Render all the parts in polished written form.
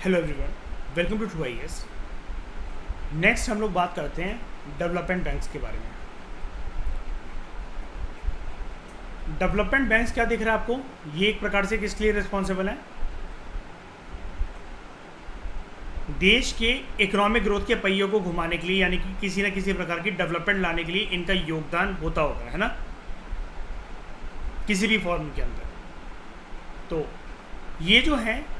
Hello everyone, welcome to True IAS. Next हम लोग बात करते हैं डेवलपमेंट बैंक्स के बारे में। डेवलपमेंट बैंक्स क्या दिख रहा है आपको? ये एक प्रकार से किसके लिए रिस्पॉन्सिबल है? देश के इकोनॉमिक ग्रोथ के पहियों को घुमाने के लिए, यानी कि किसी न किसी प्रकार की डेवलपमेंट लाने के लिए इनका योगदान होता होगा, है ना, किसी भी फॉर्म के अंदर। तो ये जो है,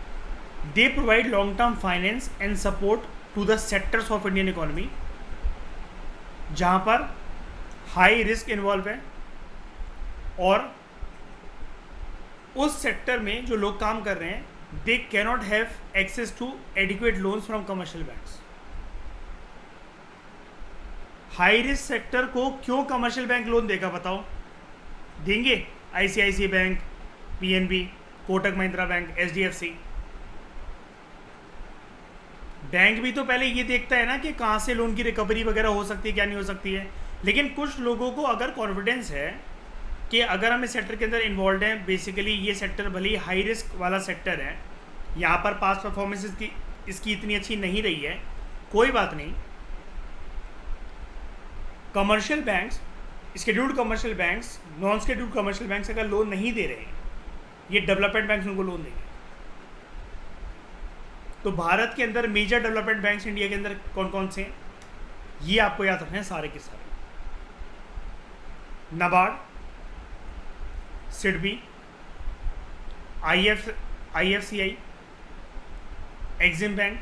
they provide long term finance and support to the sectors of Indian economy जहाँ पर हाई रिस्क इन्वॉल्व है और उस सेक्टर में जो लोग काम कर रहे हैं they cannot have access to adequate loans from commercial banks. High risk sector को क्यों कमर्शियल बैंक लोन देगा बताओ? देंगे ICICI bank, PNB, Kotak Mahindra bank, HDFC. Bank भी तो पहले ये देखता है ना कि कहाँ से लोन की रिकवरी वगैरह हो सकती है, क्या नहीं हो सकती है। लेकिन कुछ लोगों को अगर कॉन्फिडेंस है कि अगर हम इस सेक्टर के अंदर इन्वॉल्व हैं, बेसिकली ये सेक्टर भले ही हाई रिस्क वाला सेक्टर है, यहाँ पर पास परफॉर्मेंस इसकी इतनी अच्छी नहीं रही है, कोई बात नहीं। Commercial banks, scheduled commercial banks, non scheduled commercial banks अगर लोन नहीं दे रहे हैं, ये डेवलपमेंट बैंक्स उनको लोन देंगे। तो भारत के अंदर मेजर डेवलपमेंट बैंक्स इंडिया के अंदर कौन कौन से हैं, ये आपको याद रखना है सारे के सारे। NABARD, SIDBI, IFCI, Exim bank,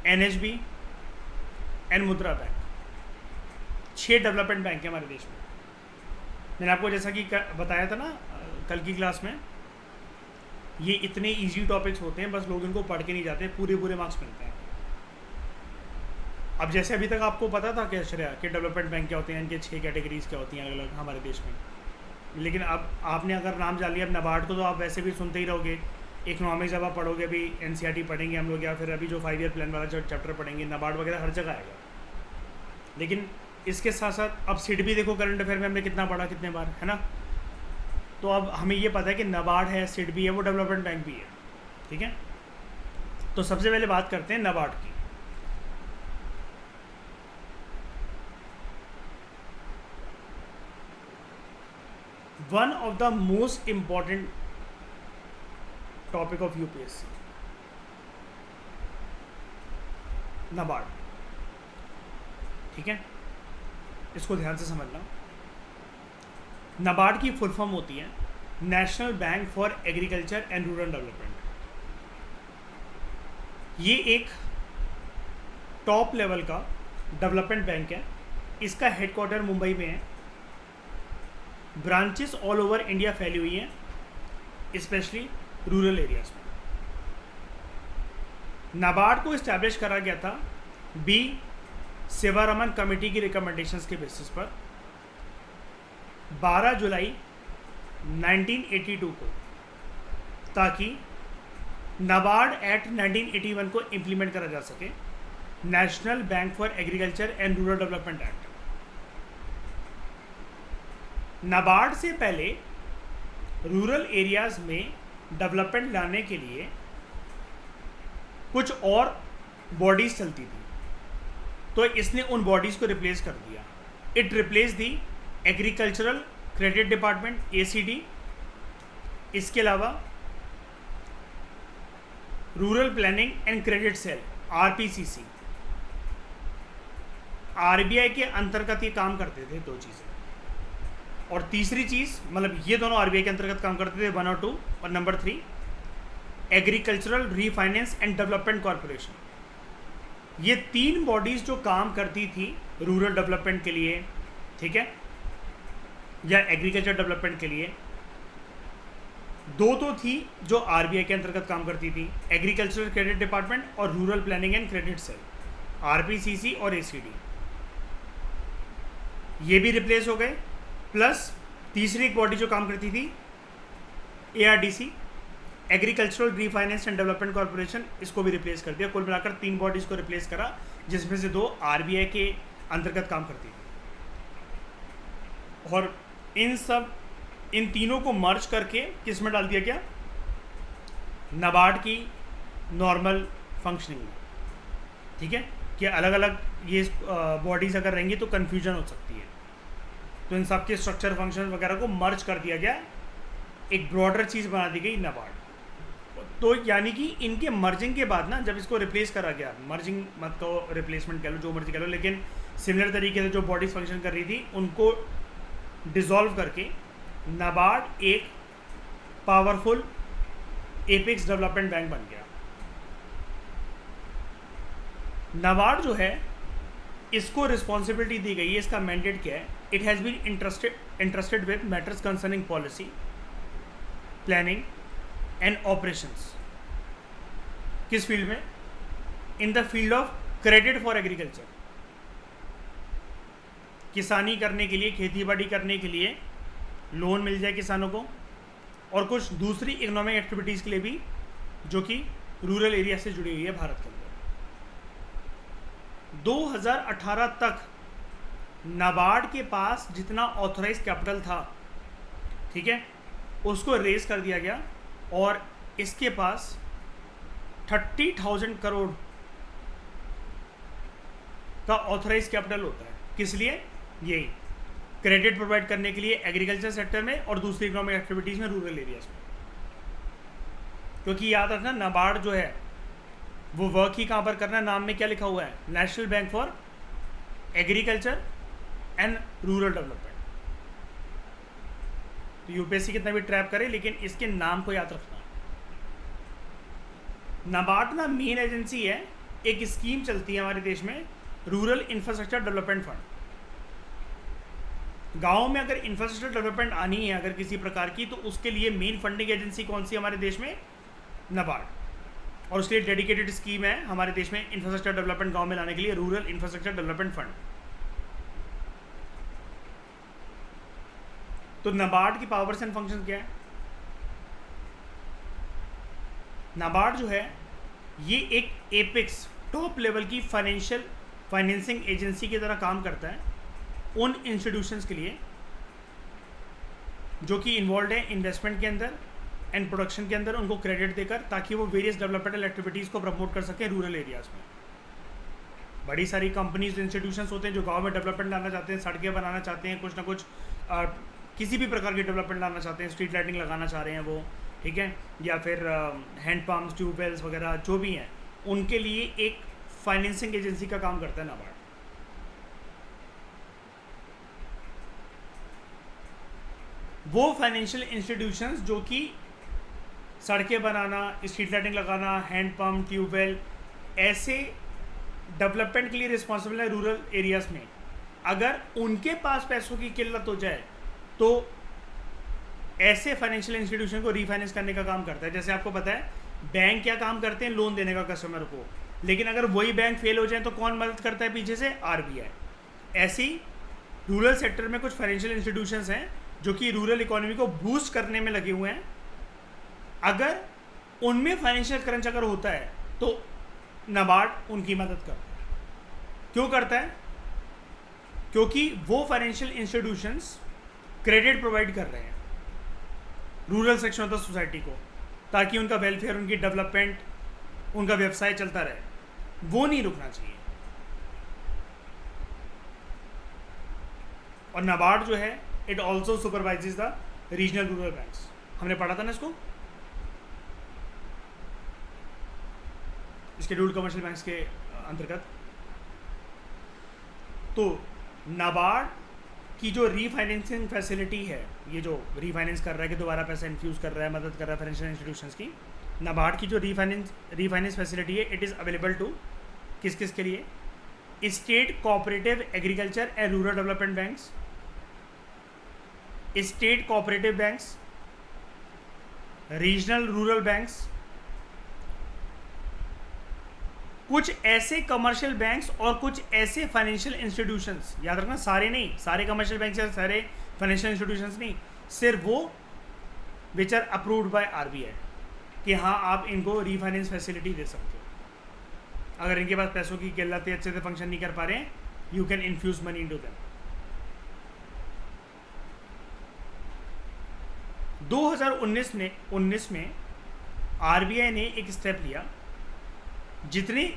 NHB and मुद्रा बैंक। 6 डेवलपमेंट बैंक है हमारे देश में। मैंने आपको जैसा कि बताया था ना कल की क्लास में, ये इतने इजी टॉपिक्स होते हैं, बस लोग इनको पढ़ के नहीं जाते, पूरे मार्क्स मिलते हैं। अब जैसे अभी तक आपको पता था क्या श्रेया कि डेवलपमेंट बैंक क्या होते हैं, इनके 6 कैटेगरीज क्या होती हैं अलग अलग हमारे देश में। लेकिन अब आपने अगर नाम जान लिया, अब नाबार्ड को तो आप वैसे भी सुनते ही रहोगे। इकोनॉमिक्स जब आप पढ़ोगे, अभी एनसीईआरटी पढ़ेंगे हम लोग, या फिर अभी जो 5 ईयर प्लान वाला जो चैप्टर पढ़ेंगे, नाबार्ड वगैरह हर जगह आएगा। लेकिन इसके साथ साथ अब सिडबी देखो, करंट अफेयर में हमने कितना पढ़ा, कितने बार, है ना। तो अब हमें ये पता है कि नाबार्ड है, सिडबी है, वो डेवलपमेंट बैंक भी है, ठीक है। तो सबसे पहले बात करते हैं नाबार्ड की। One of the most important topic of UPSC, NABARD, ठीक है। इसको ध्यान से समझना। नाबार्ड की फुल फॉर्म होती है national bank for agriculture and rural development. ये एक टॉप लेवल का डेवलपमेंट बैंक है। इसका हेडक्वार्टर मुंबई में है। ब्रांचेस ऑल ओवर इंडिया फैली हुई हैं, स्पेशली रूरल एरियाज में। नाबार्ड को इस्टेब्लिश करा गया था बी सेवारमन कमेटी की रिकमेंडेशंस के बेसिस पर 12 जुलाई 1982 को, ताकि नाबार्ड एक्ट 1981 को इम्प्लीमेंट करा जा सके, national bank for agriculture and rural development act. NABARD से पहले रूरल एरियाज में डेवलपमेंट लाने के लिए कुछ और बॉडीज चलती थी, तो इसने उन बॉडीज को रिप्लेस कर दिया। It replace the agricultural credit department ACD, इसके अलावा rural planning and credit cell RPCC. RBI के अंतर्गत ये काम करते थे, 2 चीज़ें। और तीसरी चीज़, मतलब ये दोनों आरबीआई के अंतर्गत काम करते थे, 1 और 2, और number 3 agricultural refinance and development corporation. ये 3 बॉडीज़ जो काम करती थी रूरल डेवलपमेंट के लिए, ठीक है, या एग्रीकल्चर डेवलपमेंट के लिए। 2 तो थी जो आरबीआई के अंतर्गत काम करती थी, एग्रीकल्चरल क्रेडिट डिपार्टमेंट और rural planning and credit cell, RPCC और एसीडी। ये भी रिप्लेस हो गए। प्लस तीसरी एक बॉडी जो काम करती थी ARDC, agricultural refinance and development corporation, इसको भी रिप्लेस कर दिया। कुल मिलाकर 3 बॉडीज़ को रिप्लेस करा, जिसमें से 2 आरबीआई के अंतर्गत काम करती थी। और इन तीनों को मर्ज करके किस में डाल दिया गया? नाबार्ड की नॉर्मल फंक्शनिंग में, ठीक है, कि अलग अलग ये बॉडीज़ अगर रहेंगी तो कन्फ्यूजन हो सकती है, तो इन सब के स्ट्रक्चर फंक्शन वगैरह को मर्ज कर दिया गया, एक ब्रॉडर चीज़ बना दी गई नाबार्ड। तो यानी कि इनके मर्जिंग के बाद ना, जब इसको रिप्लेस करा गया, मर्जिंग मत तो रिप्लेसमेंट कह लो, जो मर्जी कह लो, लेकिन सिमिलर तरीके से जो बॉडीज फंक्शन कर रही थी उनको डिसॉल्व करके नाबार्ड एक पावरफुल एपेक्स डेवलपमेंट बैंक बन गया। नाबार्ड जो है, इसको रिस्पॉन्सिबिलिटी दी गई है, इसका मैंडेट क्या है, it has been interested with matters concerning policy, planning and operations. किस फील्ड में? In the field of credit for agriculture, किसानी करने के लिए, खेती बाड़ी करने के लिए लोन मिल जाए किसानों को, और कुछ दूसरी इकोनॉमिक एक्टिविटीज़ के लिए भी जो कि रूरल एरिया से जुड़ी हुई है भारत के अंदर। 2018 तक नाबार्ड के पास जितना ऑथराइज कैपिटल था, ठीक है, उसको रेज कर दिया गया और इसके पास 30,000 करोड़ का ऑथराइज कैपिटल होता है। किस लिए? यही क्रेडिट प्रोवाइड करने के लिए एग्रीकल्चर सेक्टर में और दूसरी इकोनॉमिक एक्टिविटीज़ में रूरल एरियाज में। क्योंकि याद रखना, नाबार्ड जो है वो वर्क ही कहाँ पर करना है, नाम में क्या लिखा हुआ है, national bank for agriculture and rural development. तो यूपीएससी कितना भी ट्रैप करे, लेकिन इसके नाम को याद रखना। नाबार्ड ना मेन एजेंसी है, एक स्कीम चलती है हमारे देश में, रूरल इंफ्रास्ट्रक्चर डेवलपमेंट फंड। गाँव में अगर इंफ्रास्ट्रक्चर डेवलपमेंट आनी है अगर किसी प्रकार की, तो उसके लिए मेन फंडिंग एजेंसी कौन सी हमारे देश में? नाबार्ड। और उसके लिए डेडिकेटेड स्कीम है हमारे देश में इंफ्रास्ट्रक्चर डेवलपमेंट गाँव में लाने के लिए, रूरल इंफ्रास्ट्रक्चर डेवलपमेंट फंड। तो नाबार्ड की पावर्स एंड फंक्शन क्या है? नाबार्ड जो है ये एक एपेक्स टॉप लेवल की फाइनेंसिंग एजेंसी की तरह काम करता है उन इंस्टीट्यूशंस के लिए जो कि इन्वॉल्व है इन्वेस्टमेंट के अंदर एंड प्रोडक्शन के अंदर, उनको क्रेडिट देकर, ताकि वो वेरियस डेवलपमेंटल एक्टिविटीज़ को प्रमोट कर सकें रूरल एरियाज़ में। बड़ी सारी कंपनीज, इंस्टीट्यूशंस होते हैं जो गांव में डेवलपमेंट लाना चाहते हैं, सड़कें बनाना चाहते हैं, कुछ ना कुछ किसी भी प्रकार की डेवलपमेंट लाना चाहते हैं, स्ट्रीट लाइटिंग लगाना चाह रहे हैं वो, ठीक है, या फिर हैंड पम्प्स, ट्यूबवेल्स वगैरह जो भी हैं, उनके लिए एक फाइनेंसिंग एजेंसी का काम करता है नाबार्ड। वो फाइनेंशियल इंस्टीट्यूशंस जो कि सड़कें बनाना, स्ट्रीट लाइटिंग लगाना, हैंड पम्प, ट्यूबवेल, ऐसे डेवलपमेंट के लिए रिस्पॉन्सिबल है रूरल एरियाज़ में। अगर उनके पास पैसों की किल्लत हो जाए तो ऐसे फाइनेंशियल इंस्टीट्यूशन को रीफाइनेंस करने का काम करता है। जैसे आपको पता है बैंक क्या काम करते हैं, लोन देने का कस्टमर को, लेकिन अगर वही बैंक फेल हो जाए तो कौन मदद करता है पीछे से? आरबीआई। ऐसी रूरल सेक्टर में कुछ फाइनेंशियल इंस्टीट्यूशंस हैं जो कि रूरल इकोनॉमी को बूस्ट करने में लगे हुए हैं। अगर उनमें फाइनेंशियल क्रंच अगर होता है तो नाबार्ड उनकी मदद करता है। क्यों करता है? क्योंकि वो फाइनेंशियल इंस्टीट्यूशंस क्रेडिट प्रोवाइड कर रहे हैं rural section of the society को, ताकि उनका वेलफेयर, उनकी डेवलपमेंट, उनका व्यवसाय चलता रहे, वो नहीं रुकना चाहिए। और नाबार्ड जो है it also supervises the regional rural banks. हमने पढ़ा था ना इसको शेड्यूल्ड कमर्शियल बैंक्स के अंतर्गत। तो नाबार्ड की जो रीफाइनेंसिंग फैसिलिटी है, ये जो रीफाइनेंस कर रहा है कि दोबारा पैसा इन्फ्यूज़ कर रहा है, मदद कर रहा है फाइनेंशियल इंस्टीट्यूशंस की, नाबार्ड की जो रीफाइनेंस फैसिलिटी है, इट इज़ अवेलेबल टू किस किस के लिए? State cooperative agriculture and rural development banks, state cooperative banks, regional rural banks, कुछ ऐसे कमर्शियल बैंक्स और कुछ ऐसे फाइनेंशियल इंस्टीट्यूशंस, याद रखना सारे नहीं, सारे कमर्शियल बैंक्स या सारे फाइनेंशियल इंस्टीट्यूशंस नहीं, सिर्फ वो which are approved by RBI कि हाँ आप इनको रीफाइनेंस फैसिलिटी दे सकते हो। अगर इनके पास पैसों की किल्लत है, अच्छे से फंक्शन नहीं कर पा रहे हैं, you can infuse money into them. 2019 में आरबीआई ने एक स्टेप लिया, जितने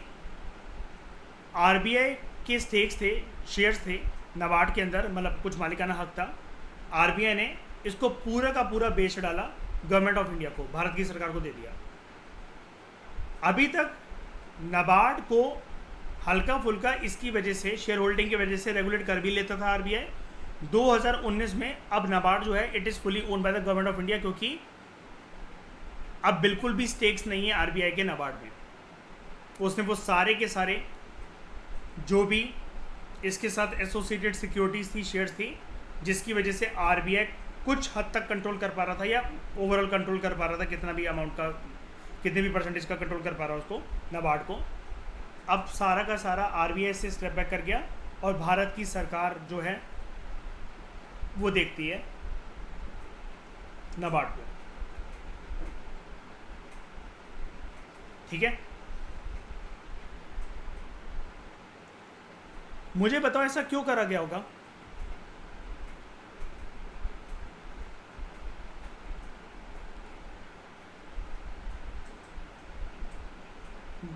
आरबीआई के स्टेक्स थे, शेयर्स थे नाबार्ड के अंदर, मतलब कुछ मालिकाना हक था, आरबीआई ने इसको पूरा का पूरा बेच डाला गवर्नमेंट ऑफ इंडिया को, भारत की सरकार को दे दिया। अभी तक नाबार्ड को हल्का फुल्का इसकी वजह से, शेयर होल्डिंग की वजह से रेगुलेट कर भी लेता था आरबीआई। 2019 में अब नाबार्ड जो है it is fully own by the government of India, क्योंकि अब बिल्कुल भी स्टेक्स नहीं है आरबीआई के नाबार्ड में। उसने वो सारे के सारे जो भी इसके साथ एसोसिएटेड सिक्योरिटीज़ थी, शेयर्स थी, जिसकी वजह से आरबीआई कुछ हद तक कंट्रोल कर पा रहा था, या ओवरऑल कंट्रोल कर पा रहा था, कितना भी अमाउंट का, कितने भी परसेंटेज का कंट्रोल कर पा रहा उसको, नाबार्ड को। अब सारा का सारा आरबीआई से स्टेप बैक कर गया, और भारत की सरकार जो है वो देखती है नाबार्ड को। ठीक है, मुझे बताओ ऐसा क्यों करा गया होगा?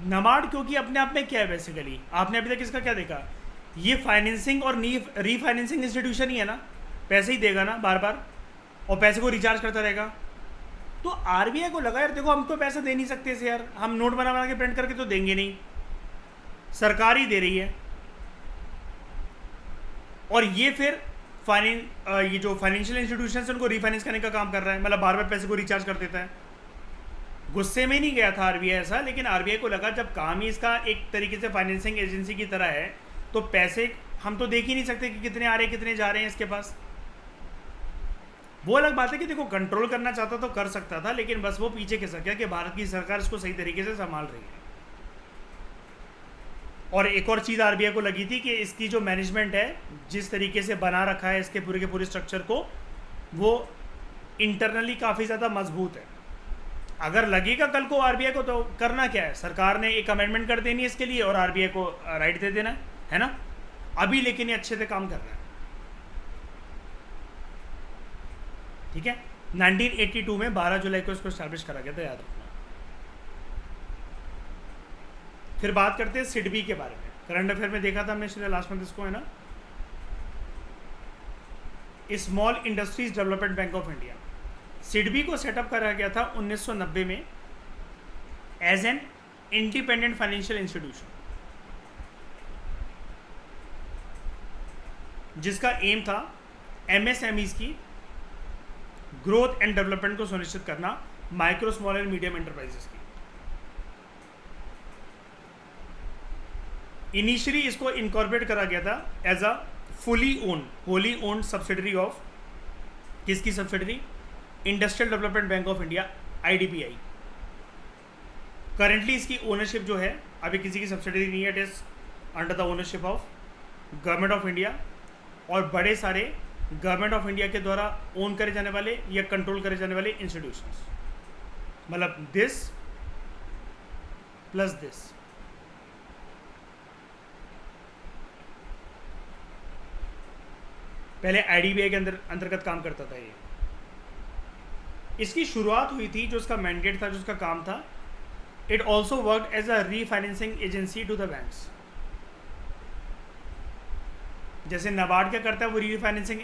नाबार्ड क्योंकि अपने आप में क्या है बेसिकली, आपने अभी तक इसका क्या देखा? ये फाइनेंसिंग और रीफाइनेंसिंग इंस्टीट्यूशन ही है ना, पैसे ही देगा ना बार बार, और पैसे को रिचार्ज करता रहेगा। तो आरबीआई को लगा यार देखो हम तो पैसा दे नहीं सकते इसे यार, हम नोट बना बना के प्रिंट करके तो देंगे नहीं, सरकार ही दे रही है। और ये फिर ये जो फाइनेंशियल इंस्टीट्यूशन है उनको रिफाइनेंस करने का काम कर रहा है, मतलब बार बार पैसे को रिचार्ज कर देता है। गुस्से में नहीं गया था आरबीआई ऐसा, लेकिन आरबीआई को लगा जब काम ही इसका एक तरीके से फाइनेंसिंग एजेंसी की तरह है, तो पैसे हम तो देख ही नहीं सकते कि कितने आ रहे हैं कितने जा रहे हैं इसके पास। वो अलग बात है कि देखो कंट्रोल करना चाहता तो कर सकता था, लेकिन बस वो पीछे खिसक गया कि भारत की सरकार इसको सही तरीके से संभाल रही है। और एक और चीज़ आरबीआई को लगी थी कि इसकी जो मैनेजमेंट है, जिस तरीके से बना रखा है इसके पूरे के पूरे स्ट्रक्चर को, वो इंटरनली काफ़ी ज़्यादा मजबूत है। अगर लगेगा कल को आरबीआई को, तो करना क्या है, सरकार ने एक अमेंडमेंट कर देनी है इसके लिए और आरबीआई को राइट दे देना है ना। अभी लेकिन ये अच्छे से काम कर रहा है। ठीक है, 1982 में 12 जुलाई को इसको स्टैब्लिश करा गया था, याद रखना। फिर बात करते हैं सिडबी के बारे में। करंट अफेयर में देखा था हमने लास्ट मंथ इसको, है ना, small industries development bank of India, SIDBI को सेटअप करा गया था 1990 में as an independent financial institution, जिसका एम था एमएसएमईज की ग्रोथ एंड डेवलपमेंट को सुनिश्चित करना, micro small and medium enterprises की। इनिशियली इसको इनकॉर्पोरेट करा गया था as a wholly owned subsidiary of, किसकी subsidiary? Industrial development bank of India, IDBI. Currently इसकी ओनरशिप जो है अभी किसी की सब्सिडरी नहीं है, it is under the ownership of government of India, और बड़े सारे गवर्नमेंट ऑफ इंडिया के द्वारा ओन करे जाने वाले या कंट्रोल करे जाने वाले इंस्टीट्यूशंस, मतलब दिस प्लस दिस। पहले आईडीबीआई के अंतर्गत काम करता था ये। इसकी शुरुआत हुई थी, जो इसका मैंडेट था, जो इसका काम था, it also work as a refinancing agency to the banks. जैसे नाबार्ड क्या करता है, वो रीफाइनेंसिंग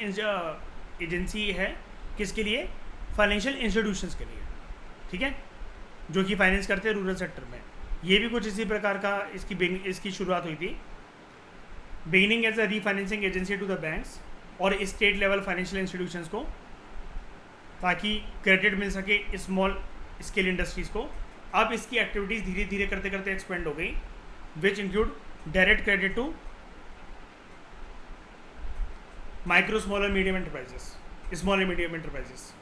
एजेंसी है, किसके लिए? फाइनेंशियल इंस्टीट्यूशंस के लिए। ठीक है, जो कि फाइनेंस करते हैं रूरल सेक्टर में। ये भी कुछ इसी प्रकार का इसकी शुरुआत हुई थी, beginning as a refinancing agency to the banks और स्टेट लेवल फाइनेंशियल इंस्टीट्यूशंस को, ताकि क्रेडिट मिल सके स्मॉल स्केल इंडस्ट्रीज़ को। अब इसकी एक्टिविटीज़ धीरे धीरे करते करते एक्सपेंड हो गई, which include direct credit to micro small और medium enterprises, small and medium enterprises.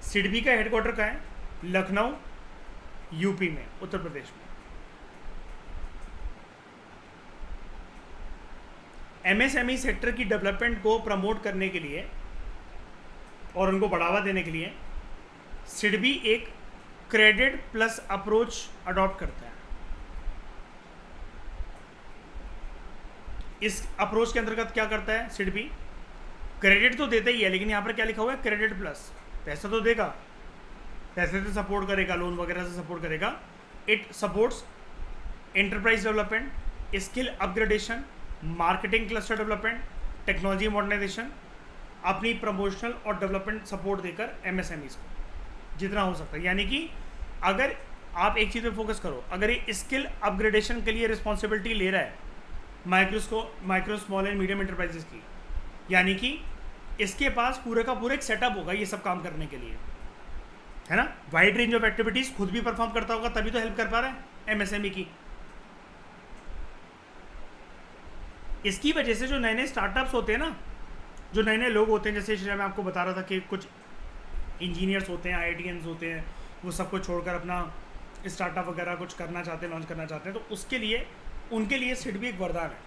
SIDBI का हेडक्वार्टर कहाँ है? लखनऊ, यूपी में, उत्तर प्रदेश में। एमएसएमई सेक्टर की डेवलपमेंट को प्रमोट करने के लिए और उनको बढ़ावा देने के लिए सिडबी एक क्रेडिट प्लस अप्रोच अडॉप्ट करता है। इस अप्रोच के अंतर्गत क्या करता है सिडबी? क्रेडिट तो देता ही है, लेकिन यहाँ पर क्या लिखा हुआ है? Credit plus. पैसा तो देगा, पैसे से सपोर्ट करेगा, लोन वगैरह से सपोर्ट करेगा। It supports enterprise development, skill upgradation, marketing cluster development, technology modernisation, अपनी प्रमोशनल और डेवलपमेंट सपोर्ट देकर एमएसएमईज को जितना हो सकता है। यानी कि अगर आप एक चीज़ पे फोकस करो, अगर ये स्किल अपग्रेडेशन के लिए रिस्पॉन्सिबिलिटी ले रहा है micro small and medium enterprises की, यानी कि इसके पास पूरे का पूरा एक सेटअप होगा ये सब काम करने के लिए, है ना। वाइड रेंज ऑफ एक्टिविटीज़ खुद भी परफॉर्म करता होगा, तभी तो हेल्प कर पा रहा है एमएसएमई की। इसकी वजह से जो नए नए स्टार्टअप्स होते हैं ना, जो नए नए लोग होते हैं, जैसे मैं आपको बता रहा था कि कुछ इंजीनियर्स होते हैं, आईआईटीएंस होते हैं, वो सबको छोड़कर अपना स्टार्टअप वगैरह कुछ करना चाहते हैं, लॉन्च करना चाहते हैं, तो उसके लिए उनके लिए सिड भी एक वरदान है,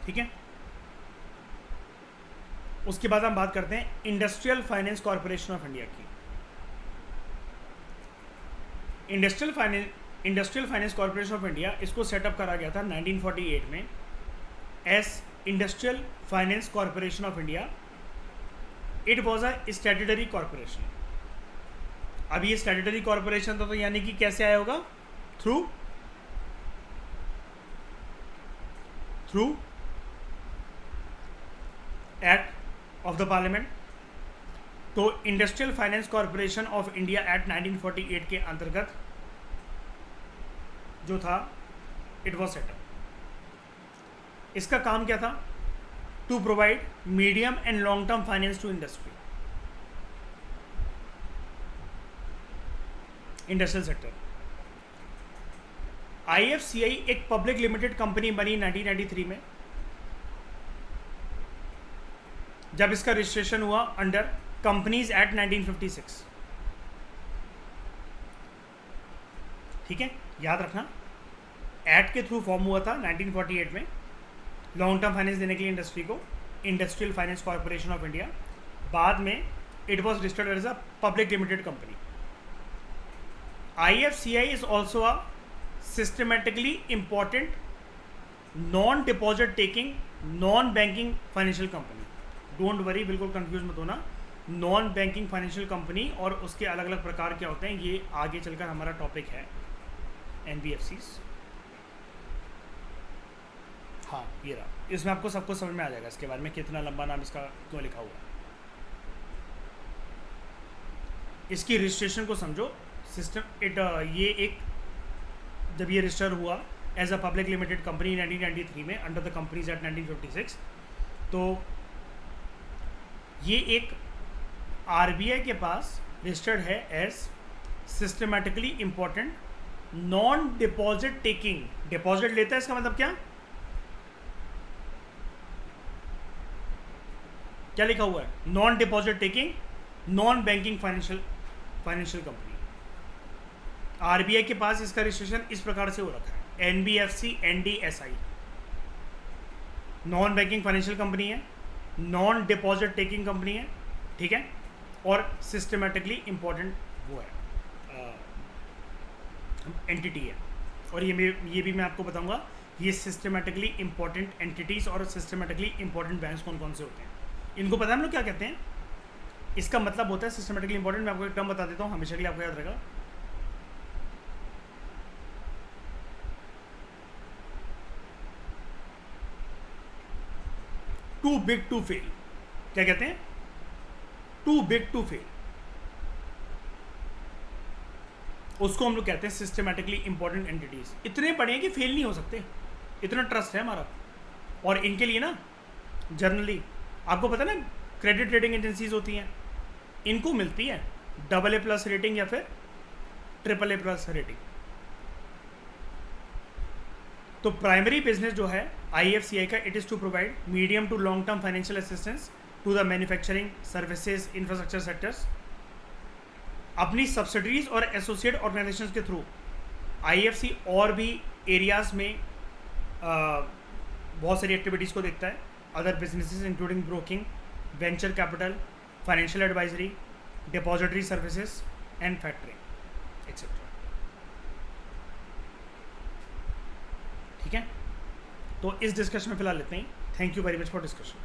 ठीक है। उसके बाद हम बात करते हैं industrial finance corporation of India की। Industrial finance corporation of India, इसको सेटअप करा गया था 1948 में as industrial finance corporation of India. It was a statutory corporation. अब ये स्टैट्यूटरी कॉरपोरेशन था, तो यानी कि कैसे आया होगा? Through act of the parliament. तो industrial finance corporation of India act 1948 के अंतर्गत जो था, इट वॉज सेटअप। इसका काम क्या था? To provide medium and long term finance to industry, industrial sector. IFCI एक पब्लिक लिमिटेड कंपनी बनी 1993 में, जब इसका रजिस्ट्रेशन हुआ अंडर कंपनीज एक्ट 1956, ठीक है, याद रखना। एक्ट के थ्रू फॉर्म हुआ था 1948 में, लॉन्ग टर्म फाइनेंस देने के लिए इंडस्ट्री को, industrial finance corporation of India. बाद में it was registered as a public limited company. IFCI is also a systematically important non-deposit taking non-banking financial company. Don't worry, बिल्कुल कंफ्यूज मत होना। Non banking financial company और उसके अलग अलग प्रकार क्या होते हैं, ये आगे चलकर हमारा टॉपिक है NBFCs। हाँ, ये रहा, इसमें आपको सब कुछ समझ में आ जाएगा इसके बारे में, कितना लंबा नाम इसका क्यों लिखा हुआ है। इसकी रजिस्ट्रेशन को समझो। सिस्टम ये एक, जब ये रजिस्टर हुआ as a public limited company 1993 में अंडर द कंपनीज एक्ट 1956, तो ये एक RBI के पास रजिस्टर्ड है as systematically important non deposit taking. Deposit लेता है, इसका मतलब क्या लिखा हुआ है? Non deposit taking non banking financial company. RBI के पास इसका रजिस्ट्रेशन इस प्रकार से हो रखा है, NBFC NDSI। Non banking financial company है, नॉन डिपॉजिट टेकिंग कंपनी है, ठीक है, और सिस्टमेटिकली इम्पोर्टेंट वो है एंटिटी है। और ये भी मैं आपको बताऊंगा, ये सिस्टमेटिकली इम्पोर्टेंट एंटिटीज़ और सिस्टमेटिकली इम्पोर्टेंट बैंक्स कौन कौन से होते हैं, इनको पता है हम लोग क्या कहते हैं। इसका मतलब होता है सिस्टमेटिकली इंपॉर्टेंट। मैं आपको एक टर्म बता देता हूँ, हमेशा के लिए आपको याद रहेगा। Too big to fail. क्या कहते हैं? Too big to fail. उसको हम लोग कहते हैं सिस्टमेटिकली इंपॉर्टेंट एंटिटीज। इतने बड़े हैं कि फेल नहीं हो सकते, इतना ट्रस्ट है हमारा। और इनके लिए ना जनरली आपको पता है ना, क्रेडिट रेटिंग एजेंसीज होती हैं, इनको मिलती है AA+ रेटिंग या फिर AAA+ रेटिंग। तो प्राइमरी बिजनेस जो है IFCI का, it is to provide medium to long term financial assistance to the manufacturing, services, infrastructure sectors. अपनी सब्सिडरीज और एसोसिएट ऑर्गेनाइजेशंस के थ्रू IFC और भी एरियाज में बहुत सारी एक्टिविटीज़ को देखता है। Other businesses including broking, venture capital, financial advisory, depository services and factoring etcetera. ठीक है, तो इस डिस्कशन में फिलहाल इतना ही। Thank you very much for discussion.